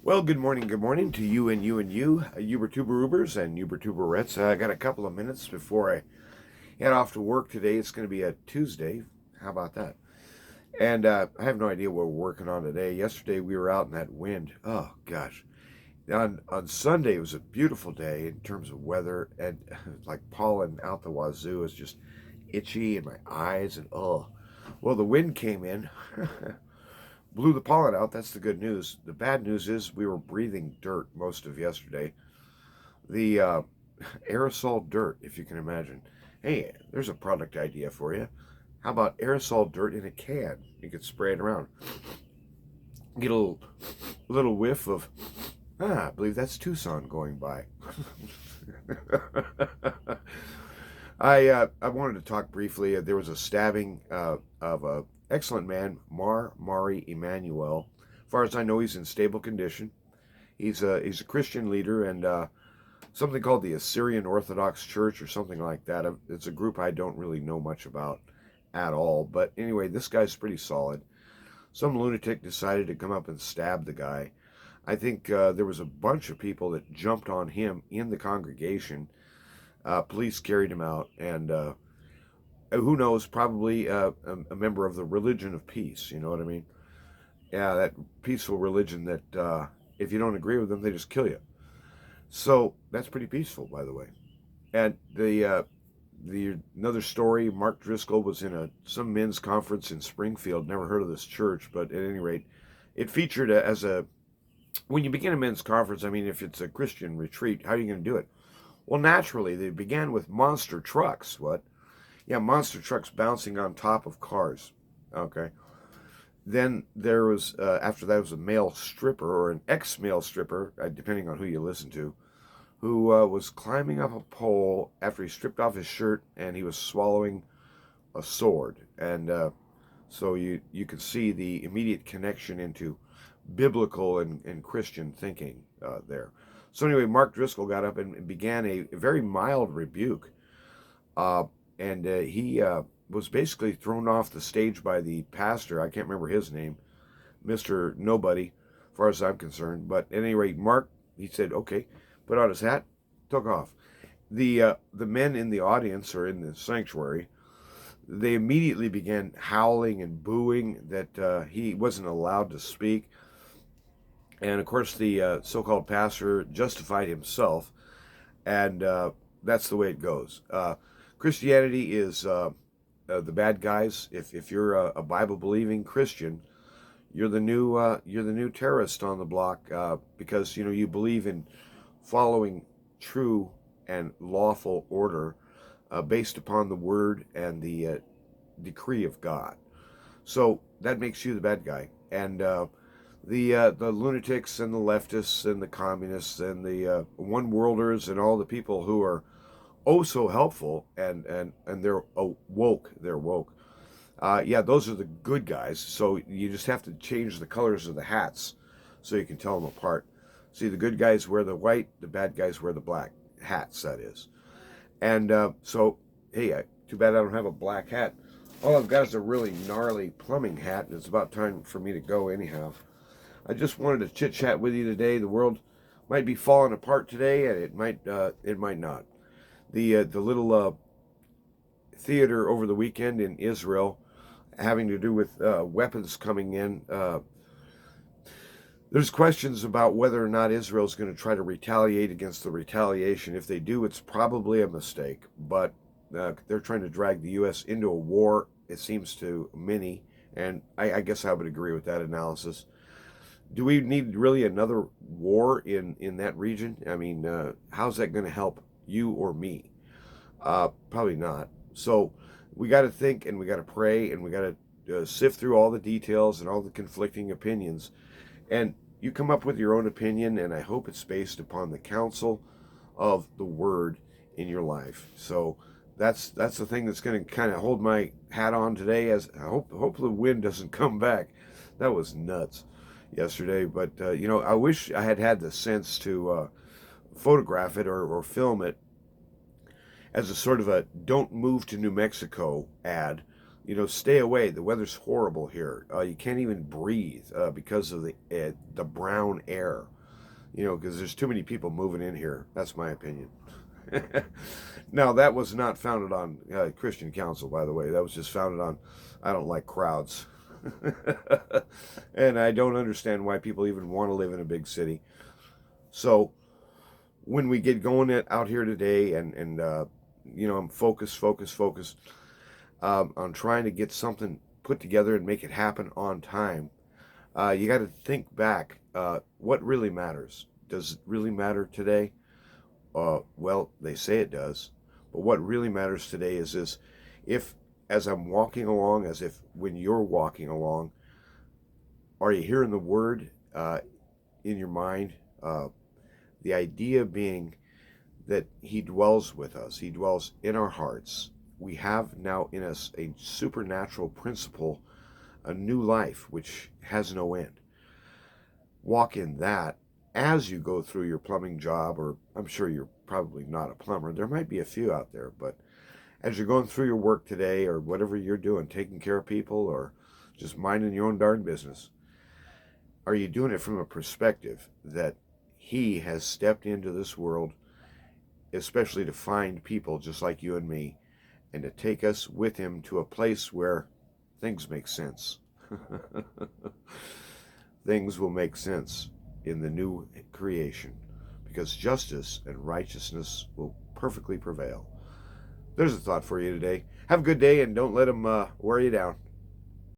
Well, good morning to you and you and you, Ubertuberubers and Ubertuberettes. I got a couple of minutes before I head off to work today. It's going to be a Tuesday. How about that? And I have no idea what we're working on today. Yesterday we were out in that wind. Oh gosh! On Sunday it was a beautiful day in terms of weather, and like pollen out the wazoo. Is just itchy in my eyes, and oh, well, the wind came in. Blew the pollen out. That's the good news. The bad news is we were breathing dirt most of yesterday. The aerosol dirt, if you can imagine. Hey, there's a product idea for you. How about aerosol dirt in a can? You could spray it around. Get a little whiff of, I believe that's Tucson going by. I wanted to talk briefly. There was a stabbing of a excellent man, Mari Emanuel. As far as I know, he's in stable condition. He's a Christian leader and something called the Assyrian Orthodox Church or something like that. It's a group I don't really know much about at all. But anyway, this guy's pretty solid. Some lunatic decided to come up and stab the guy. I think there was a bunch of people that jumped on him in the congregation. Police carried him out, and who knows, probably a member of the religion of peace. You know what I mean? Yeah, that peaceful religion that if you don't agree with them, they just kill you. So that's pretty peaceful, by the way. And the another story, Mark Driscoll was in some men's conference in Springfield. Never heard of this church, but at any rate, it featured as a when you begin a men's conference. I mean, if it's a Christian retreat, how are you going to do it? Well, naturally, they began with monster trucks. What? Yeah, monster trucks bouncing on top of cars. Okay. Then there was, after that, was a male stripper or an ex-male stripper, depending on who you listen to, who was climbing up a pole after he stripped off his shirt and he was swallowing a sword. And so you can see the immediate connection into biblical and Christian thinking there. So anyway, Mark Driscoll got up and began a very mild rebuke. And he was basically thrown off the stage by the pastor. I can't remember his name, Mr. Nobody, as far as I'm concerned. But at any rate, Mark, he said, okay, put on his hat, took off. The men in the audience or in the sanctuary, they immediately began howling and booing that he wasn't allowed to speak. And of course, the so-called pastor justified himself, and that's the way it goes. Christianity is the bad guys. If you're a Bible-believing Christian, you're the new terrorist on the block because you believe in following true and lawful order based upon the word and the decree of God. So that makes you the bad guy, and the lunatics and the leftists and the communists and the one worlders and all the people who are oh so helpful and they're woke. They're woke. Yeah, those are the good guys. So you just have to change the colors of the hats so you can tell them apart. See, the good guys wear the white, the bad guys wear the black hats. That is. And so, hey, too bad I don't have a black hat. All I've got is a really gnarly plumbing hat, and it's about time for me to go anyhow. I just wanted to chit chat with you today. The world might be falling apart today, and it might not. The little theater over the weekend in Israel, having to do with weapons coming in. There's questions about whether or not Israel's going to try to retaliate against the retaliation. If they do, it's probably a mistake. But they're trying to drag the U.S. into a war, it seems to many, and I guess I would agree with that analysis. Do we need really another war in that region? I mean, how's that going to help you or me? Probably not. So we got to think and we got to pray and we got to sift through all the details and all the conflicting opinions. And you come up with your own opinion, and I hope it's based upon the counsel of the Word in your life. So that's the thing that's going to kind of hold my hat on today. As I hope the wind doesn't come back. That was nuts yesterday, but I wish I had the sense to photograph it or film it as a sort of a "Don't move to New Mexico" ad Stay away. The weather's horrible here. You can't even breathe because of the brown air. Because there's too many people moving in here. That's my opinion. Now, that was not founded on Christian Counsel, by the way. That was just founded on, I don't like crowds. And I don't understand why people even want to live in a big city. So when we get going out here today, and I'm focused on trying to get something put together and make it happen on time, you got to think back. What really matters? Does it really matter today? Well, they say it does. But what really matters today is this: if, as I'm walking along, as if when you're walking along, are you hearing the word in your mind? The idea being that He dwells with us. He dwells in our hearts. We have now in us a supernatural principle, a new life which has no end. Walk in that as you go through your plumbing job, or I'm sure you're probably not a plumber. There might be a few out there, but as you're going through your work today, or whatever you're doing, taking care of people, or just minding your own darn business, are you doing it from a perspective that He has stepped into this world, especially to find people just like you and me, and to take us with Him to a place where things make sense? Things will make sense in the new creation, because justice and righteousness will perfectly prevail. There's a thought for you today. Have a good day, and don't let them wear you down.